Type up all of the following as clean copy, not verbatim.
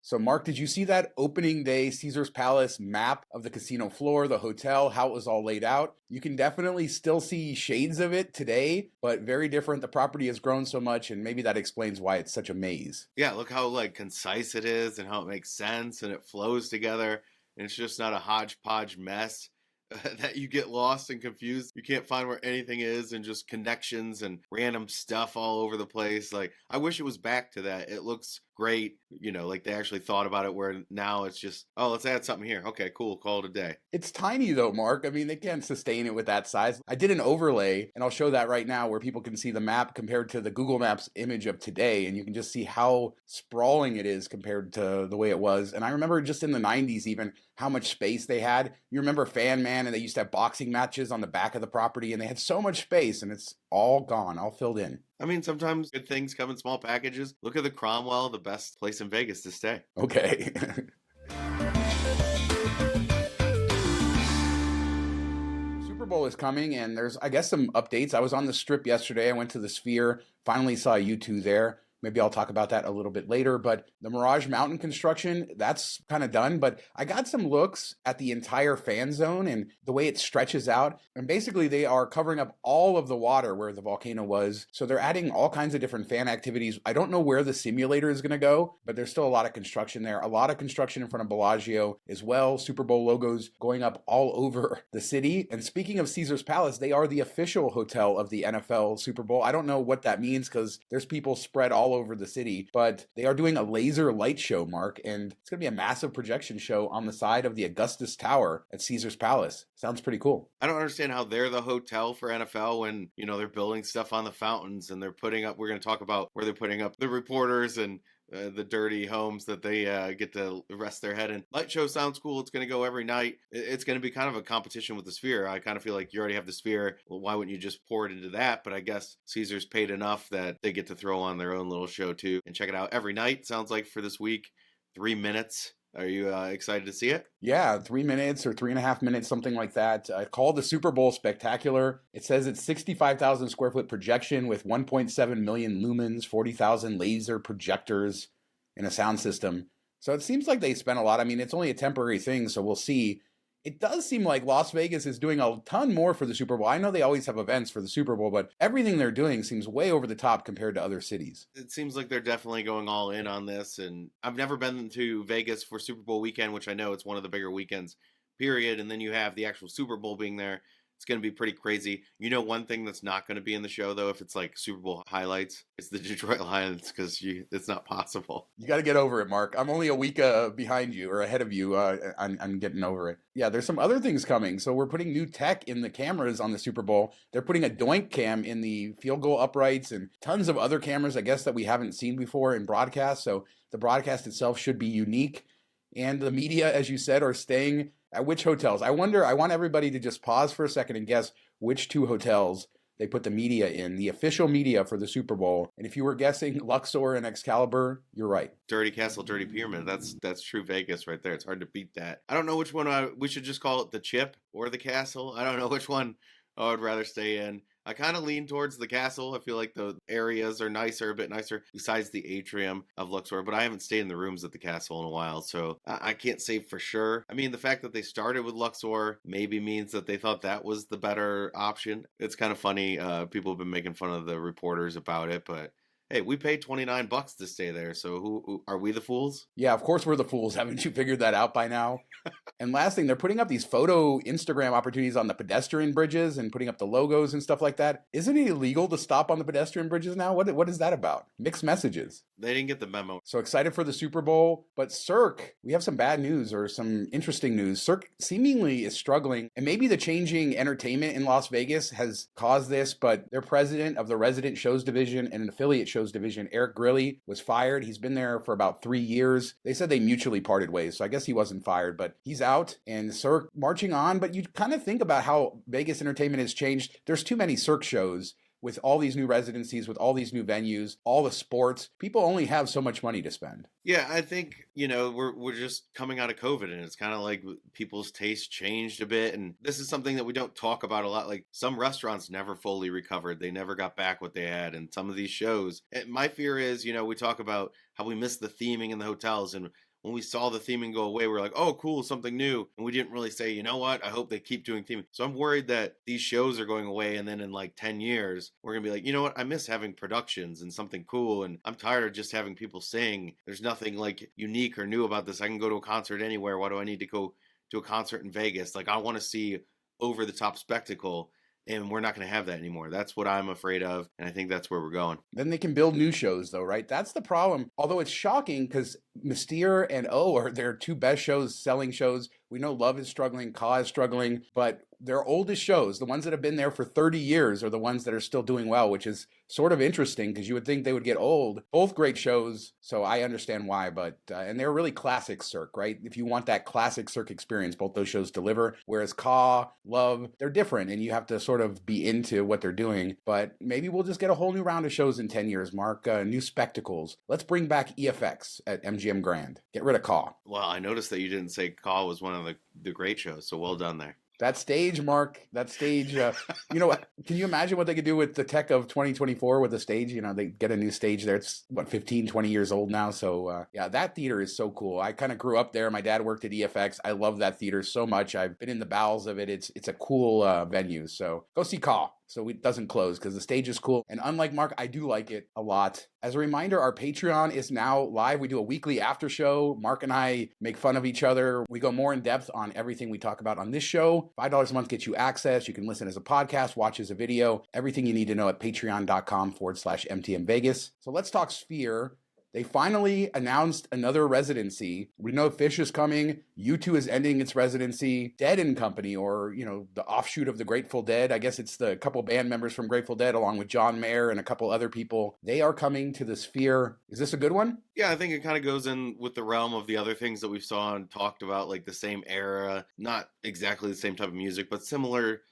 So, Mark, did you see that opening day Caesar's Palace map of the casino floor, the hotel, how it was all laid out? You can definitely still see shades of it today, but very different. The property has grown so much, and maybe that explains why it's such a maze. Yeah, look how like concise it is and how it makes sense and it flows together. And it's just not a hodgepodge mess that you get lost and confused. You can't find where anything is and just connections and random stuff all over the place. Like, I wish it was back to that. It looks great, like they actually thought about it, where now it's just, oh, let's add something here. Okay, cool, call it a day. It's tiny though, Mark. I mean, they can't sustain it with that size. I did an overlay, and I'll show that right now where people can see the map compared to the Google Maps image of today, and you can just see how sprawling it is compared to the way it was. And I remember just in the 90s even how much space they had. You remember Fan Man, and they used to have boxing matches on the back of the property, and they had so much space, and it's all gone, all filled in. I mean, sometimes good things come in small packages. Look at the Cromwell, the best place in Vegas to stay. Okay. Super Bowl is coming, and there's, I guess, some updates. I was on the Strip yesterday. I went to the Sphere, finally saw you two there. Maybe I'll talk about that a little bit later, but the Mirage Mountain construction, that's kind of done. But I got some looks at the entire fan zone and the way it stretches out. And basically they are covering up all of the water where the volcano was. So they're adding all kinds of different fan activities. I don't know where the simulator is going to go, but there's still a lot of construction there. A lot of construction in front of Bellagio as well. Super Bowl logos going up all over the city. And speaking of Caesar's Palace, they are the official hotel of the NFL Super Bowl. I don't know what that means because there's people spread all over the city, but they are doing a laser light show, Mark, and it's going to be a massive projection show on the side of the Augustus Tower at Caesar's Palace. Sounds pretty cool. I don't understand how they're the hotel for NFL when, they're building stuff on the fountains and they're putting up, we're going to talk about where they're putting up the reporters and the dirty homes that they get to rest their head in. Light show sounds cool. It's going to go every night. It's going to be kind of a competition with the Sphere. I kind of feel like you already have the Sphere. Well, why wouldn't you just pour it into that? But I guess Caesar's paid enough that they get to throw on their own little show too and check it out every night. Sounds like for this week, 3 minutes. Are you excited to see it? Yeah, 3 minutes or 3.5 minutes, something like that. Called the Super Bowl Spectacular. It says it's 65,000 square foot projection with 1.7 million lumens, 40,000 laser projectors, and a sound system. So it seems like they spent a lot. I mean, it's only a temporary thing, so we'll see. It does seem like Las Vegas is doing a ton more for the Super Bowl. I know they always have events for the Super Bowl, but everything they're doing seems way over the top compared to other cities. It seems like they're definitely going all in on this. And I've never been to Vegas for Super Bowl weekend, which I know it's one of the bigger weekends, period. And then you have the actual Super Bowl being there. It's going to be pretty crazy. One thing that's not going to be in the show, though, if it's like Super Bowl highlights, it's the Detroit Lions because it's not possible. You got to get over it, Mark. I'm only a week behind you or ahead of you. I'm getting over it. Yeah, there's some other things coming. So we're putting new tech in the cameras on the Super Bowl. They're putting a doink cam in the field goal uprights and tons of other cameras, I guess, that we haven't seen before in broadcast. So the broadcast itself should be unique. And the media, as you said, are staying at which hotels? I wonder, I want everybody to just pause for a second and guess which two hotels they put the media in, the official media for the Super Bowl. And if you were guessing Luxor and Excalibur, you're right. Dirty Castle, Dirty Pyramid. That's true Vegas right there. It's hard to beat that. I don't know which one we should just call it the Chip or the Castle. I don't know which one I would rather stay in. I kind of lean towards the Castle. I feel like the areas are a bit nicer, besides the atrium of Luxor. But I haven't stayed in the rooms at the Castle in a while, so I can't say for sure. I mean, the fact that they started with Luxor maybe means that they thought that was the better option. It's kind of funny. People have been making fun of the reporters about it, but hey, we paid $29 to stay there, so who are we the fools? Yeah, of course we're the fools. Haven't you figured that out by now? And last thing, they're putting up these photo Instagram opportunities on the pedestrian bridges and putting up the logos and stuff like that. Isn't it illegal to stop on the pedestrian bridges now? What is that about? Mixed messages. They didn't get the memo. So excited for the Super Bowl. But Cirque, we have some bad news or some interesting news. Cirque seemingly is struggling. And maybe the changing entertainment in Las Vegas has caused this, but their president of the resident shows division and an affiliate shows division, Eric Grilly, was fired. He's been there for about 3 years. They said they mutually parted ways, so I guess he wasn't fired, but he's out and Cirque marching on. But you kind of think about how Vegas entertainment has changed. There's too many Cirque shows with all these new residencies, with all these new venues, all the sports. People only have so much money to spend. Yeah, I think, we're just coming out of COVID, and it's kind of like people's taste changed a bit. And this is something that we don't talk about a lot. Like, some restaurants never fully recovered. They never got back what they had. And some of these shows, my fear is, we talk about how we miss the theming in the hotels, and when we saw the theming go away, we're like, oh, cool, something new. And we didn't really say, you know what? I hope they keep doing theming. So I'm worried that these shows are going away. And then in like 10 years, we're going to be like, you know what? I miss having productions and something cool. And I'm tired of just having people sing. There's nothing like unique or new about this. I can go to a concert anywhere. Why do I need to go to a concert in Vegas? Like, I want to see over the top spectacle. And we're not going to have that anymore. That's what I'm afraid of. And I think that's where we're going. Then they can build new shows, though, right? That's the problem. Although it's shocking because Mystere and O are their two best shows, selling shows. We know Love is struggling, Ka is struggling, but their oldest shows, the ones that have been there for 30 years, are the ones that are still doing well, which is sort of interesting because you would think they would get old. Both great shows, so I understand why, but, and they're really classic Cirque, right? If you want that classic Cirque experience, both those shows deliver, whereas Ka, Love, they're different, and you have to sort of be into what they're doing, but maybe we'll just get a whole new round of shows in 10 years, Mark, new spectacles. Let's bring back EFX at MGM Grand. Get rid of Ka. Well, I noticed that you didn't say Ka was one of the great shows, so well done there. That stage, Mark, that stage, you know, can you imagine what they could do with the tech of 2024 with the stage? You know, they get a new stage there. It's, 15, 20 years old now. So, yeah, that theater is so cool. I kind of grew up there. My dad worked at EFX. I love that theater so much. I've been in the bowels of it. It's a cool venue. So go see Ka. So it doesn't close because the stage is cool. And unlike Mark, I do like it a lot. As a reminder, our Patreon is now live. We do a weekly after show. Mark and I make fun of each other. We go more in depth on everything we talk about on this show. $5 a month gets you access. You can listen as a podcast, watch as a video, everything you need to know at patreon.com/MTM Vegas. So let's talk Sphere. They finally announced another residency. We know Fish is coming. U2 is ending its residency. Dead and Company, or, you know, the offshoot of the Grateful Dead. I guess it's the couple band members from Grateful Dead, along with John Mayer and a couple other people. They are coming to the Sphere. Is this a good one? Yeah, I think it kind of goes in with the realm of the other things that we saw and talked about, like the same era, not exactly the same type of music, but similar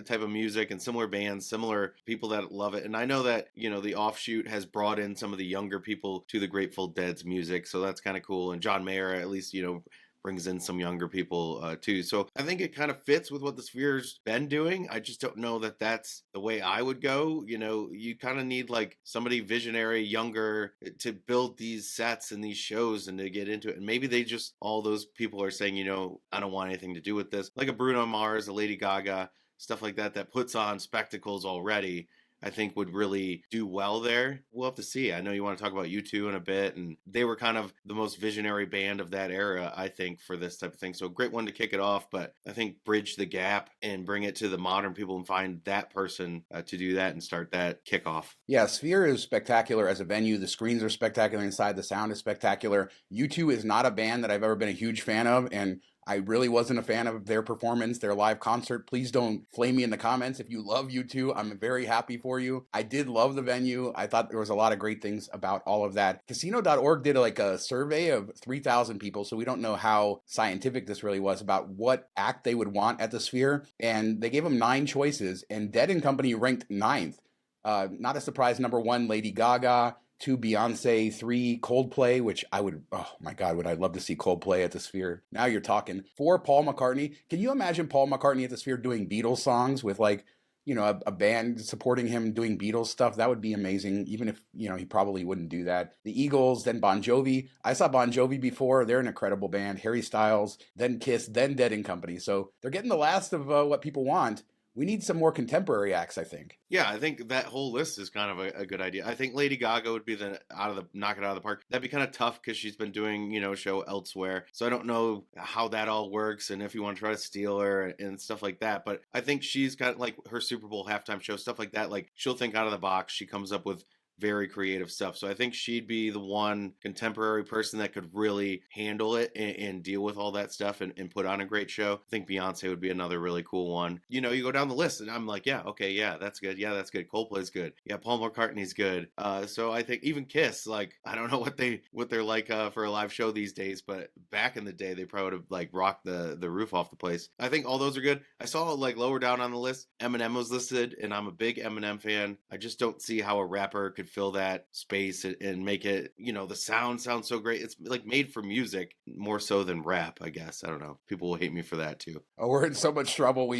type of music and similar bands, similar people that love it. And I know that, you know, the offshoot has brought in some of the younger people to the Grateful Dead's music. So that's kind of cool. And John Mayer, at least, you know, brings in some younger people too. So I think it kind of fits with what the Sphere's been doing. I just don't know that that's the way I would go. You know, you kind of need like somebody visionary, younger to build these sets and these shows and to get into it. And maybe they just, all those people are saying, you know, I don't want anything to do with this. Like a Bruno Mars, a Lady Gaga, stuff like that, that puts on spectacles already, I think would really do well there. We'll have to see. I know you want to talk about U2 in a bit, and they were kind of the most visionary band of that era, I think, for this type of thing. So great one to kick it off, but I think bridge the gap and bring it to the modern people and find that person to do that and start that kickoff. Yeah, Sphere is spectacular as a venue. The screens are spectacular inside. The sound is spectacular. U2 is not a band that I've ever been a huge fan of, and I really wasn't a fan of their performance, their live concert. Please don't flame me in the comments. If you love U2, I'm very happy for you. I did love the venue. I thought there was a lot of great things about all of that. Casino.org did like a survey of 3,000 people, so we don't know how scientific this really was about what act they would want at the Sphere. And they gave them 9 choices, and Dead and Company ranked 9th. Not a surprise, number 1, Lady Gaga. 2, Beyonce. 3, Coldplay, which I would, oh my God, would I love to see Coldplay at the Sphere. Now you're talking. 4, Paul McCartney. Can you imagine Paul McCartney at the Sphere doing Beatles songs with like, you know, a band supporting him doing Beatles stuff? That would be amazing, even if, you know, he probably wouldn't do that. The Eagles, then Bon Jovi. I saw Bon Jovi before. They're an incredible band. Harry Styles, then Kiss, then Dead and Company. So they're getting the last of what people want. We need some more contemporary acts, I think. Yeah, I think that whole list is kind of a good idea. I think Lady Gaga would be knock it out of the park. That'd be kind of tough because she's been doing, you know, a show elsewhere. So I don't know how that all works and if you want to try to steal her and stuff like that. But I think she's got like her Super Bowl halftime show, stuff like that. Like she'll think out of the box. She comes up with very creative stuff. So I think she'd be the one contemporary person that could really handle it and deal with all that stuff and put on a great show. I think Beyonce would be another really cool one. You know, you go down the list and I'm like, yeah, okay, yeah, that's good. Yeah, that's good. Coldplay's good. Yeah, Paul McCartney's good. So I think even Kiss, like, I don't know what they're like for a live show these days, but back in the day, they probably would have like rocked the roof off the place. I think all those are good. I saw like lower down on the list, Eminem was listed, and I'm a big Eminem fan. I just don't see how a rapper could could fill that space and make it, the sound sounds so great. It's like made for music more so than rap, I guess. I don't know. People will hate me for that too. Oh, we're in so much trouble.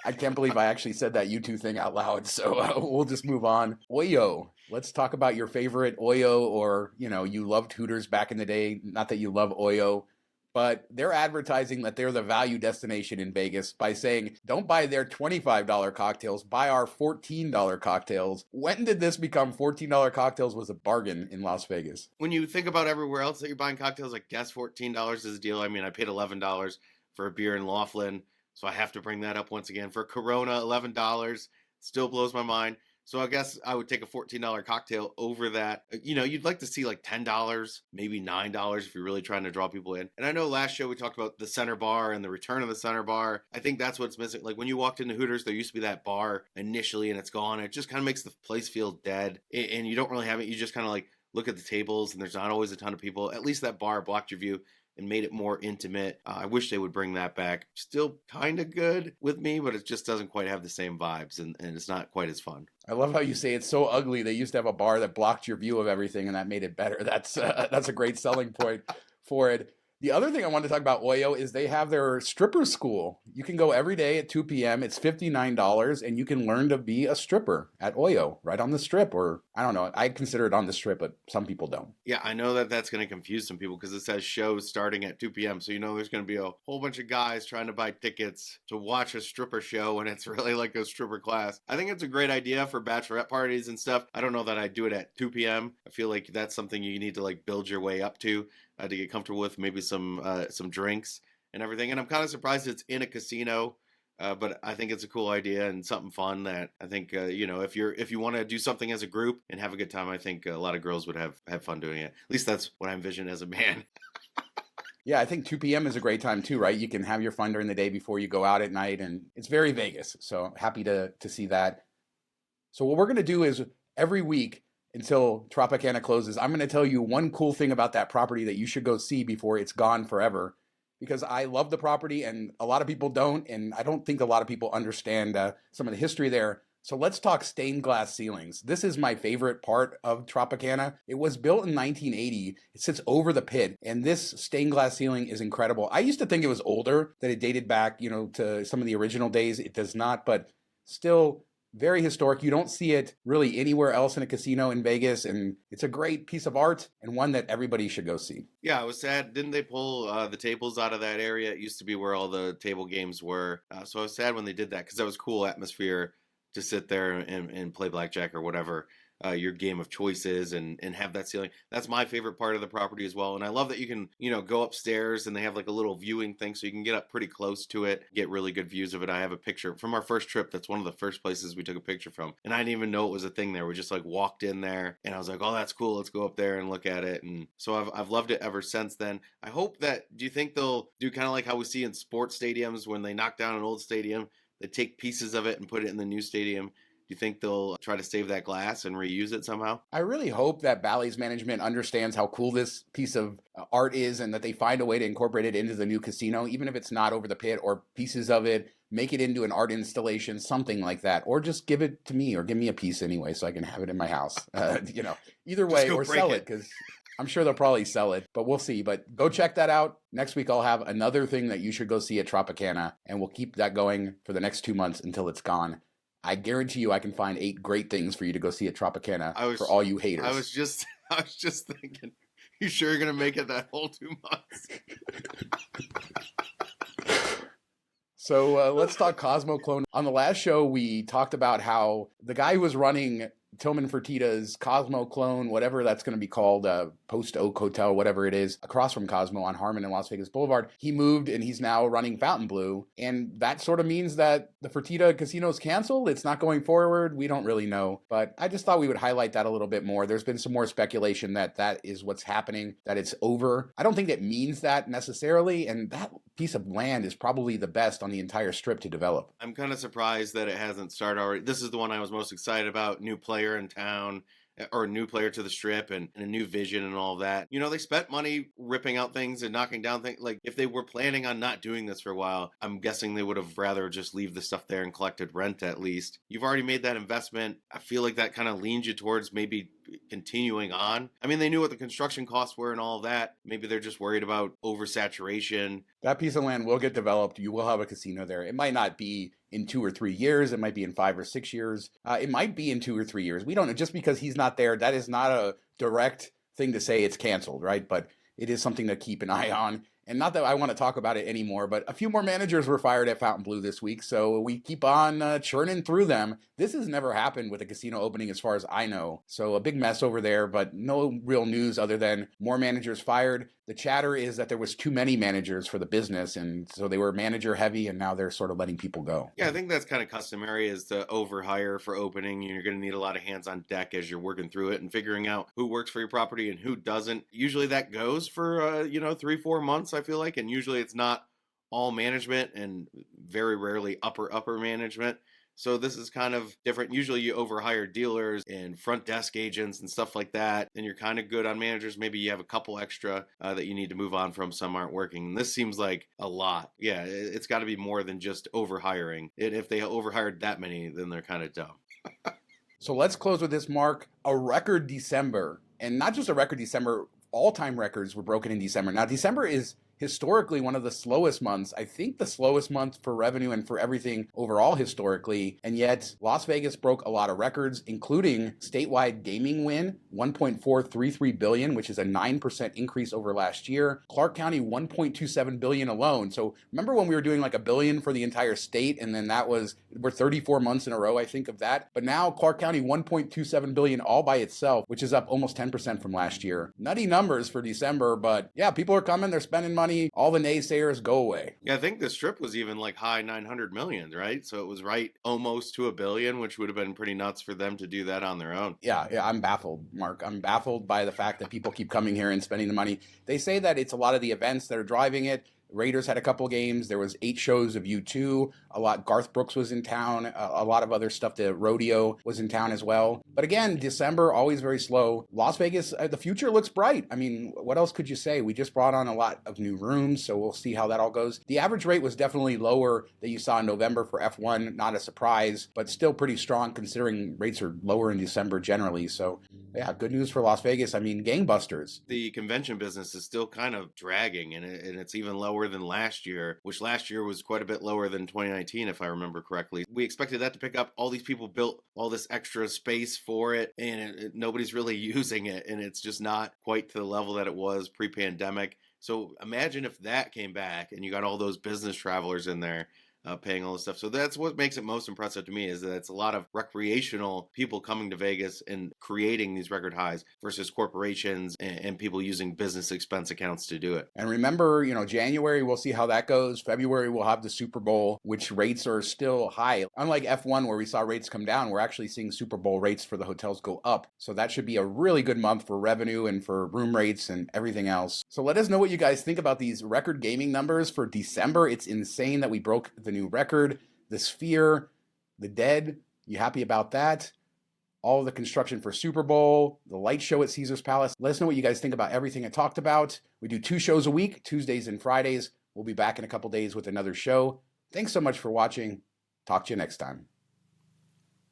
I can't believe I actually said that U2 thing out loud. So we'll just move on. Oyo. Let's talk about your favorite Oyo, or, you loved Hooters back in the day. Not that you love Oyo, but they're advertising that they're the value destination in Vegas by saying, don't buy their $25 cocktails, buy our $14 cocktails. When did this become $14 cocktails was a bargain in Las Vegas? When you think about everywhere else that you're buying cocktails, I guess $14 is a deal. I mean, I paid $11 for a beer in Laughlin, so I have to bring that up once again. For Corona, $11 still blows my mind. So I guess I would take a $14 cocktail over that. You'd like to see like $10, maybe $9 if you're really trying to draw people in. And I know last show we talked about the center bar and the return of the center bar. I think that's what's missing. Like when you walked into Hooters, there used to be that bar initially and it's gone. It just kind of makes the place feel dead. And you don't really have it. You just kind of like look at the tables and there's not always a ton of people. At least that bar blocked your view and made it more intimate. I wish they would bring that back. Still kind of good with me, but it just doesn't quite have the same vibes and it's not quite as fun. I love how you say it's so ugly. They used to have a bar that blocked your view of everything and that made it better. That's a great selling point for it. The other thing I wanted to talk about Oyo is they have their stripper school. You can go every day at 2 p.m. It's $59 and you can learn to be a stripper at Oyo right on the strip, or I don't know. I consider it on the strip, but some people don't. Yeah, I know that that's going to confuse some people because it says shows starting at 2 p.m. So, there's going to be a whole bunch of guys trying to buy tickets to watch a stripper show and it's really like a stripper class. I think it's a great idea for bachelorette parties and stuff. I don't know that I'd do it at 2 p.m. I feel like that's something you need to like build your way up to get comfortable with, maybe some drinks and everything. And I'm kind of surprised it's in a casino, but I think it's a cool idea and something fun that I think, if you want to do something as a group and have a good time, I think a lot of girls would have fun doing it. At least that's what I envision as a man. Yeah, I think 2 p.m. is a great time too, right? You can have your fun during the day before you go out at night, and it's very Vegas. So happy to see that. So what we're going to do is every week until Tropicana closes, I'm going to tell you one cool thing about that property that you should go see before it's gone forever, because I love the property and a lot of people don't, and I don't think a lot of people understand some of the history there. So let's talk stained glass ceilings. This is my favorite part of Tropicana. It was built in 1980. It sits over the pit, and this stained glass ceiling is incredible. I used to think it was older, that it dated back, to some of the original days. It does not, but still very historic. You don't see it really anywhere else in a casino in Vegas, and it's a great piece of art and one that everybody should go see. Yeah, I was sad. Didn't they pull the tables out of that area? It used to be where all the table games were. So I was sad when they did that because that was cool atmosphere to sit there and play blackjack or whatever your game of choices and have that ceiling. That's my favorite part of the property as well. And I love that you can, go upstairs and they have like a little viewing thing so you can get up pretty close to it, get really good views of it. I have a picture from our first trip. That's one of the first places we took a picture from. And I didn't even know it was a thing there. We just like walked in there and I was like, oh, that's cool. Let's go up there and look at it. And so I've loved it ever since then. I hope do you think they'll do kind of like how we see in sports stadiums when they knock down an old stadium, they take pieces of it and put it in the new stadium? Do you think they'll try to save that glass and reuse it somehow? I really hope that Bally's management understands how cool this piece of art is and that they find a way to incorporate it into the new casino, even if it's not over the pit, or pieces of it, make it into an art installation, something like that, or just give it to me or give me a piece anyway so I can have it in my house. Either way, or sell it, because I'm sure they'll probably sell it, but we'll see. But go check that out. Next week, I'll have another thing that you should go see at Tropicana, and we'll keep that going for the next 2 months until it's gone. I guarantee you I can find 8 great things for you to go see at Tropicana for all you haters. I was just thinking, you sure you're going to make it that whole 2 months? So let's talk Cosmo Clone. On the last show, we talked about how the guy who was running Tilmann Fertitta's Cosmo Clone, whatever that's going to be called, Post Oak Hotel, whatever it is, across from Cosmo on Harmon and Las Vegas Boulevard. He moved and he's now running Fontainebleau. And that sort of means that the Fertitta casino's canceled. It's not going forward. We don't really know. But I just thought we would highlight that a little bit more. There's been some more speculation that that is what's happening, that it's over. I don't think that means that necessarily. And that piece of land is probably the best on the entire strip to develop. I'm kind of surprised that it hasn't started already. This is the one I was most excited about. New player in town, or a new player to the strip, and a new vision and all of that. They spent money ripping out things and knocking down things. Like, if they were planning on not doing this for a while, I'm guessing they would have rather just leave the stuff there and collected rent at least. You've already made that investment. I feel like that kind of leans you towards maybe continuing on. I mean, they knew what the construction costs were and all of that. Maybe they're just worried about oversaturation. That piece of land will get developed. You will have a casino there. It might not be in 2 or 3 years. It might be in 5 or 6 years. It might be in 2 or 3 years. We don't know. Just because he's not there, that is not a direct thing to say it's canceled, right? But it is something to keep an eye on. And not that I want to talk about it anymore, but a few more managers were fired at Fontainebleau this week, so we keep on churning through them. This has never happened with a casino opening as far as I know. So a big mess over there, but no real news other than more managers fired. The chatter is that there was too many managers for the business, and so they were manager heavy, and now they're sort of letting people go. Yeah, I think that's kind of customary, is to overhire for opening. You're going to need a lot of hands on deck as you're working through it and figuring out who works for your property and who doesn't. Usually that goes for 3-4 months, I feel like, and usually it's not all management and very rarely upper management. So this is kind of different. Usually you overhire dealers and front desk agents and stuff like that, and you're kind of good on managers. Maybe you have a couple extra that you need to move on from. Some aren't working. And this seems like a lot. Yeah, it's got to be more than just overhiring. And if they overhired that many, then they're kind of dumb. So let's close with this, Mark. A record December, and not just a record December, all-time records were broken in December. Now, December is historically one of the slowest months. I think the slowest month for revenue and for everything overall historically. And yet Las Vegas broke a lot of records, including statewide gaming win, $1.433 billion, which is a 9% increase over last year. Clark County, $1.27 billion alone. So remember when we were doing like $1 billion for the entire state, and then we're 34 months in a row, I think, of that. But now Clark County, $1.27 billion all by itself, which is up almost 10% from last year. Nutty numbers for December, but yeah, people are coming, they're spending money. All the naysayers go away. Yeah, I think the strip was even like high 900 million, right? So it was right almost to $1 billion, which would have been pretty nuts for them to do that on their own. Yeah, I'm baffled, Mark. I'm baffled by the fact that people keep coming here and spending the money. They say that it's a lot of the events that are driving it. Raiders had a couple games. There was 8 shows of U2. A lot. Garth Brooks was in town. A lot of other stuff. The rodeo was in town as well. But again, December, always very slow. Las Vegas, the future looks bright. I mean, what else could you say? We just brought on a lot of new rooms, so we'll see how that all goes. The average rate was definitely lower that you saw in November for F1. Not a surprise, but still pretty strong considering rates are lower in December generally. So yeah, good news for Las Vegas. I mean, gangbusters. The convention business is still kind of dragging, and it's even lower than last year, which last year was quite a bit lower than 2019, if I remember correctly. We expected that to pick up. All these people built all this extra space for it, and nobody's really using it, and it's just not quite to the level that it was pre-pandemic. So imagine if that came back and you got all those business travelers in there paying all this stuff. So that's what makes it most impressive to me, is that it's a lot of recreational people coming to Vegas and creating these record highs versus corporations and people using business expense accounts to do it. And remember, January, we'll see how that goes. February, we'll have the Super Bowl, which rates are still high. Unlike F1, where we saw rates come down, we're actually seeing Super Bowl rates for the hotels go up. So that should be a really good month for revenue and for room rates and everything else. So let us know what you guys think about these record gaming numbers for December. It's insane that we broke the new record. The Sphere, the Dead, you happy about that? All of the construction for Super Bowl, the light show at Caesar's Palace. Let us know what you guys think about everything I talked about. We do 2 shows a week, Tuesdays and Fridays. We'll be back in a couple days with another show. Thanks so much for watching. Talk to you next time.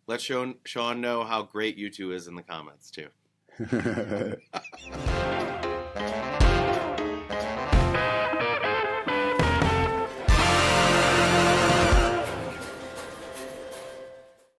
Let Sean know how great U2 is in the comments too.